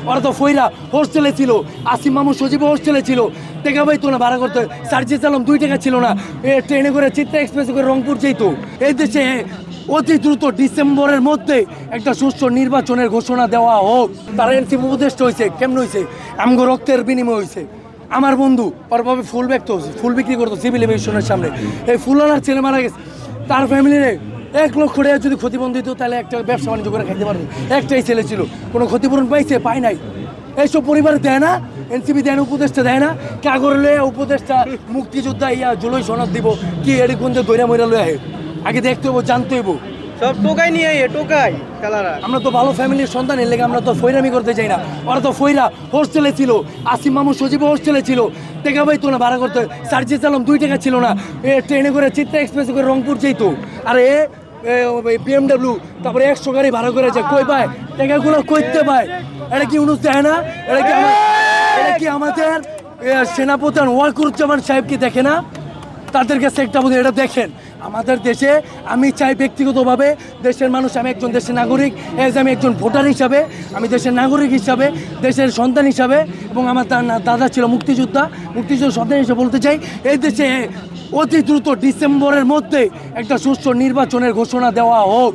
ওরা তো ফইরা হোস্টেলে ছিল, আসিম মামু সজীব হোস্টেলে ছিল, টাকা পাইতো না ভাড়া করতে, সার্জিস আলম 2 টাকা ছিল না, ট্রেনে করে চিত্রা এক্সপ্রেসে করে রংপুর যেত। এই দেশে অতি দ্রুত ডিসেম্বরের মধ্যে একটা সুষ্ঠু নির্বাচনের ঘোষণা দেওয়া হোক। তারা এনসিপি উপদেষ্টা হয়েছে, কেমন হয়েছে? আমগো রক্তের বিনিময় হয়েছে। আমার বন্ধু পরভাবে ফুল ব্যক্ত ফুল বিক্রি করতো সিভিল এভিয়েশনের সামনে, এই ফুল আনার ছেলে মারা গেছে, তার ফ্যামিলিরে 1 লক্ষ টাকা যদি ক্ষতিপূরণ দিত তাহলে একটা ব্যবসা বাণিজ্য করে খাইতে পারতো। একটাই ছেলে ছিল, কোনো ক্ষতিপূরণ পাইছে? পায় নাই। এইসব পরিবারে দেয় না, এনসিপি দেয় না, উপদেষ্টা দেয় না। কাগরে উপদেষ্টা মুক্তিযোদ্ধা ইয়া জুলই সনদ দিব কি এটি কোন যে দৈরা মইরা লয়ে আহে, আগে দেখতে হইব, জানতে হইব। সব টোকাই নিয়ে টোকাই খেলারা। আমরা তো ভালো ফ্যামিলির সন্তান, এর লেগে আমরা তো ফৈরামি করতে চাই না। ওরা তো ফইরা হোস্টেলে ছিল, আসিম মামু সজীব হোস্টেলে ছিল, টাকা পাইতো না ভাড়া করতে, সার্জিস আলম 2 টাকা ছিল না, ট্রেনে করে চিত্রা এক্সপ্রেসে করে রংপুর যেত। আর BMW তারপরে 100 গাড়ি ভাড়া করে যায়, কই পায় টাকাগুলো? কইতে পায়? এটা কি উনুস দেয় না? এটা কি আমাদের সেনাপ্রধান ওয়াকুরুজ্জামান সাহেব কি দেখে না? তাদের কাছে একটা বোধ এটা দেখেন। আমাদের দেশে আমি চাই ব্যক্তিগতভাবে দেশের মানুষ, আমি একজন দেশের নাগরিক, আমি একজন ভোটার হিসাবে, আমি দেশের নাগরিক হিসাবে, দেশের সন্তান হিসাবে, এবং আমার দাদা ছিল মুক্তিযোদ্ধা সন্তান হিসেবে বলতে চাই, এই দেশে অতি দ্রুত ডিসেম্বরের মধ্যে একটা সুষ্ঠু নির্বাচনের ঘোষণা দেওয়া হোক।